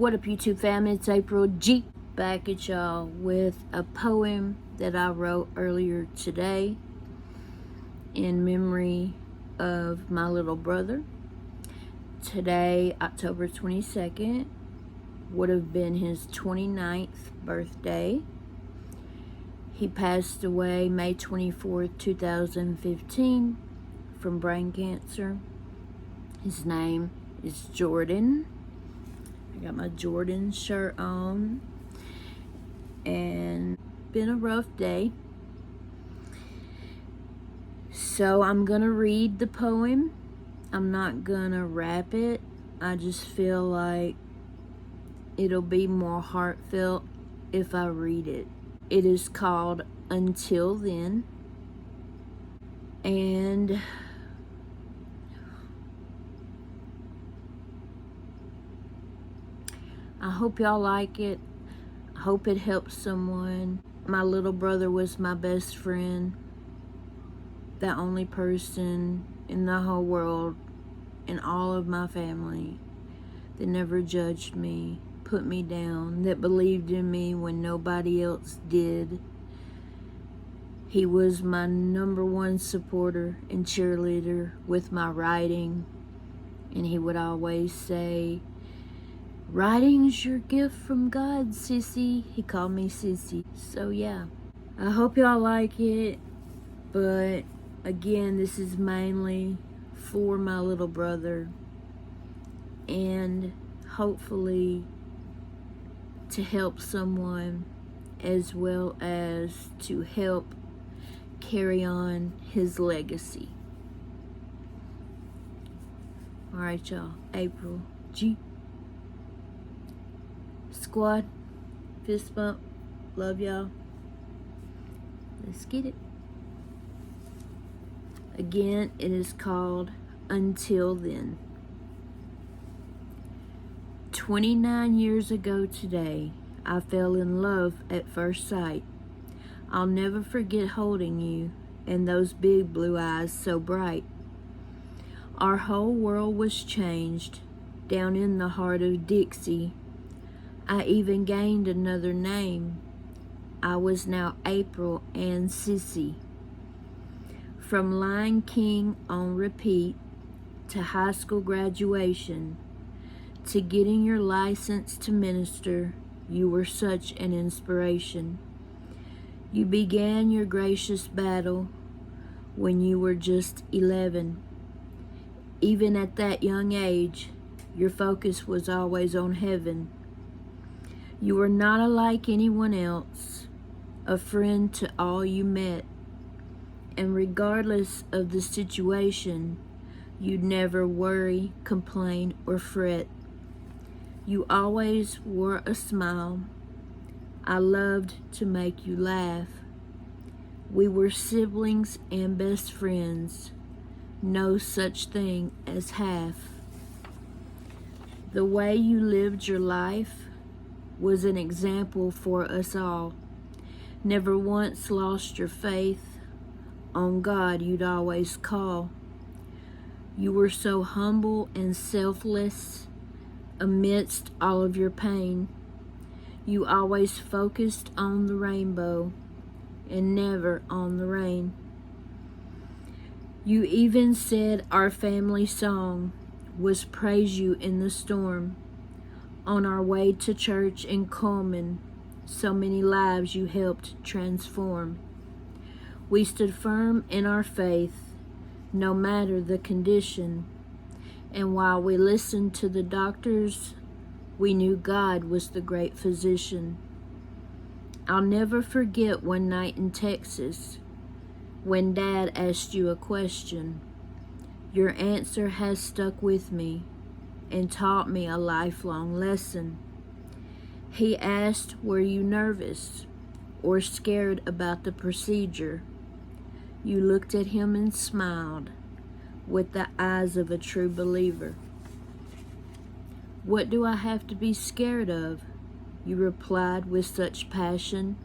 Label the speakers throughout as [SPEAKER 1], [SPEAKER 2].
[SPEAKER 1] What up, YouTube fam? It's April G back at y'all with a poem that I wrote earlier today in memory of my little brother. Today, October 22nd, would have been his 29th birthday. He passed away May 24th, 2015 from brain cancer. His name is Jordan. I got my Jordan shirt on, and been a rough day. So I'm gonna read the poem. I'm not gonna rap it. I just feel like it'll be more heartfelt if I read it. It is called Until Then, and I hope y'all like it. I hope it helps someone. My little brother was my best friend. The only person in the whole world, in all of my family, that never judged me, put me down, that believed in me when nobody else did. He was my #1 supporter and cheerleader with my writing. And he would always say, "Writing's your gift from God, sissy." He called me sissy. So yeah, I hope y'all like it. But again, this is mainly for my little brother, and hopefully to help someone, as well as to help carry on his legacy. Alright y'all, April G. Squad, fist bump, love y'all. Let's get it. Again, it is called Until Then. 29 years ago today, I fell in love at first sight. I'll never forget holding you and those big blue eyes so bright. Our whole world was changed down in the heart of Dixie. I even gained another name. I was now April Ann Sissy. From Lion King on repeat, to high school graduation, to getting your license to minister, you were such an inspiration. You began your gracious battle when you were just 11. Even at that young age, your focus was always on heaven. You were not unlike anyone else, a friend to all you met. And regardless of the situation, you'd never worry, complain, or fret. You always wore a smile. I loved to make you laugh. We were siblings and best friends. No such thing as half. The way you lived your life was an example for us all. Never once lost your faith. On God you'd always call. You were so humble and selfless amidst all of your pain. You always focused on the rainbow and never on the rain. You even said our family song was Praise You in the Storm. On our way to church in Coleman, so many lives you helped transform. We stood firm in our faith, no matter the condition. And while we listened to the doctors, we knew God was the great physician. I'll never forget one night in Texas, when Dad asked you a question. Your answer has stuck with me and taught me a lifelong lesson. He asked, were you nervous or scared about the procedure? You looked at him and smiled with the eyes of a true believer. What do I have to be scared of? You replied with such passion.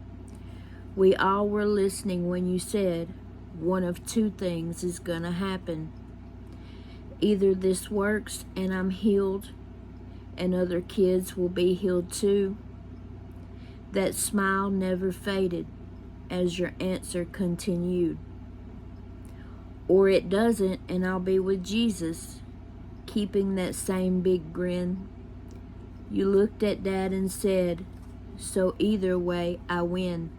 [SPEAKER 1] We all were listening when you said, one of two things is gonna happen. Either this works and I'm healed and other kids will be healed too. That smile never faded as your answer continued. Or it doesn't, and I'll be with Jesus, keeping that same big grin. You looked at Dad and said, so either way, I win.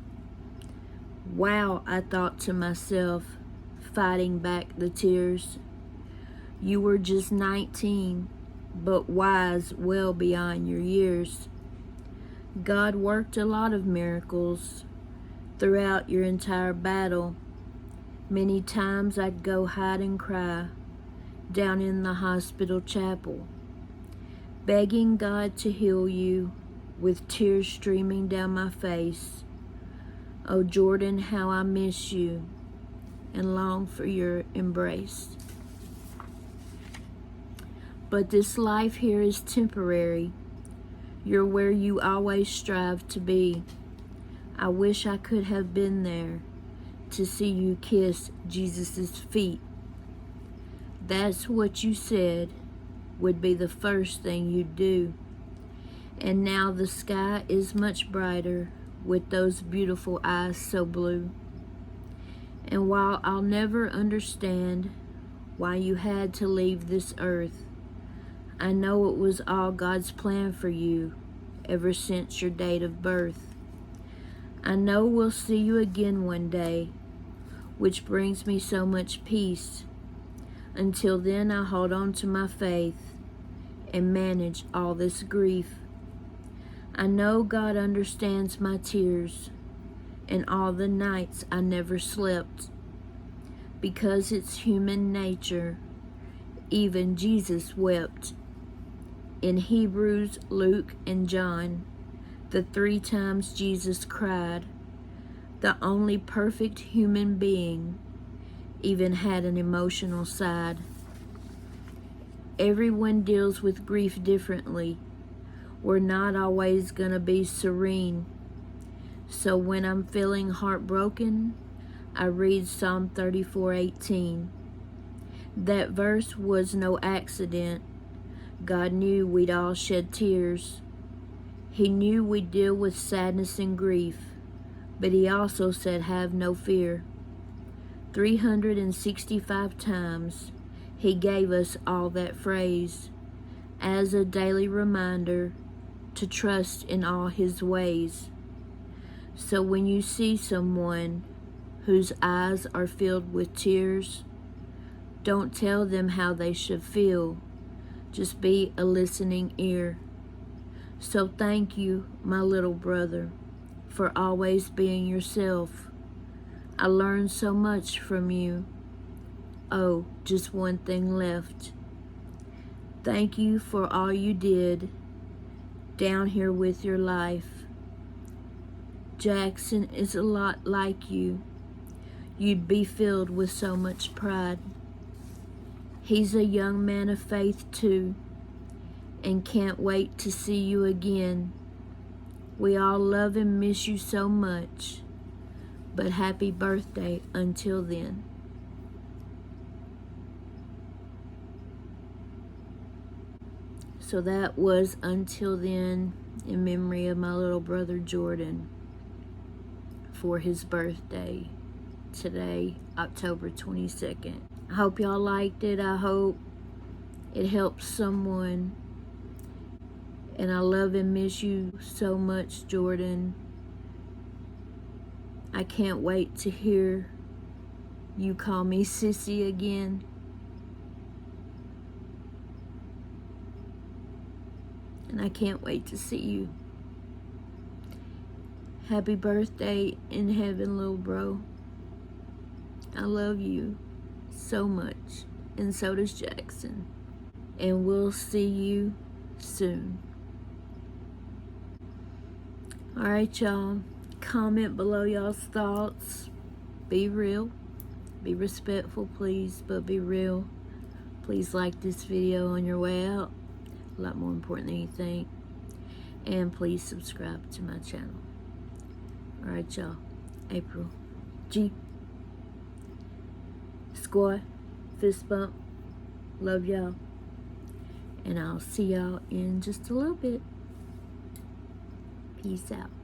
[SPEAKER 1] Wow, I thought to myself, fighting back the tears. You were just 19, but wise well beyond your years. God worked a lot of miracles throughout your entire battle. Many times I'd go hide and cry down in the hospital chapel, begging God to heal you with tears streaming down my face. Oh, Jordan, how I miss you and long for your embrace. But this life here is temporary. You're where you always strive to be. I wish I could have been there to see you kiss Jesus' feet. That's what you said would be the first thing you'd do. And now the sky is much brighter with those beautiful eyes so blue. And while I'll never understand why you had to leave this earth, I know it was all God's plan for you ever since your date of birth. I know we'll see you again one day, which brings me so much peace. Until then, I hold on to my faith and manage all this grief. I know God understands my tears and all the nights I never slept, because it's human nature. Even Jesus wept. In Hebrews, Luke, and John, the 3 times Jesus cried, the only perfect human being even had an emotional side. Everyone deals with grief differently. We're not always going to be serene. So when I'm feeling heartbroken, I read Psalm 34:18. That verse was no accident. God knew we'd all shed tears. He knew we'd deal with sadness and grief, but he also said, have no fear. 365 times he gave us all that phrase as a daily reminder to trust in all his ways. So when you see someone whose eyes are filled with tears, don't tell them how they should feel. Just be a listening ear. So thank you, my little brother, for always being yourself. I learned so much from you. Oh, just one thing left. Thank you for all you did down here with your life. Jackson is a lot like you. You'd be filled with so much pride. He's a young man of faith too, and can't wait to see you again. We all love and miss you so much, but happy birthday until then. So that was Until Then, in memory of my little brother Jordan, for his birthday today, October 22nd. I hope y'all liked it. I hope it helps someone. And I love and miss you so much, Jordan. I can't wait to hear you call me Sissy again. And I can't wait to see you. Happy birthday in heaven, little bro. I love you so much, and so does Jackson. And we'll see you soon. Alright, y'all. Comment below y'all's thoughts. Be real. Be respectful, please, but be real. Please like this video on your way out. A lot more important than you think. And please subscribe to my channel. Alright, y'all. April G. Squad. Fist bump. Love y'all. And I'll see y'all in just a little bit. Peace out.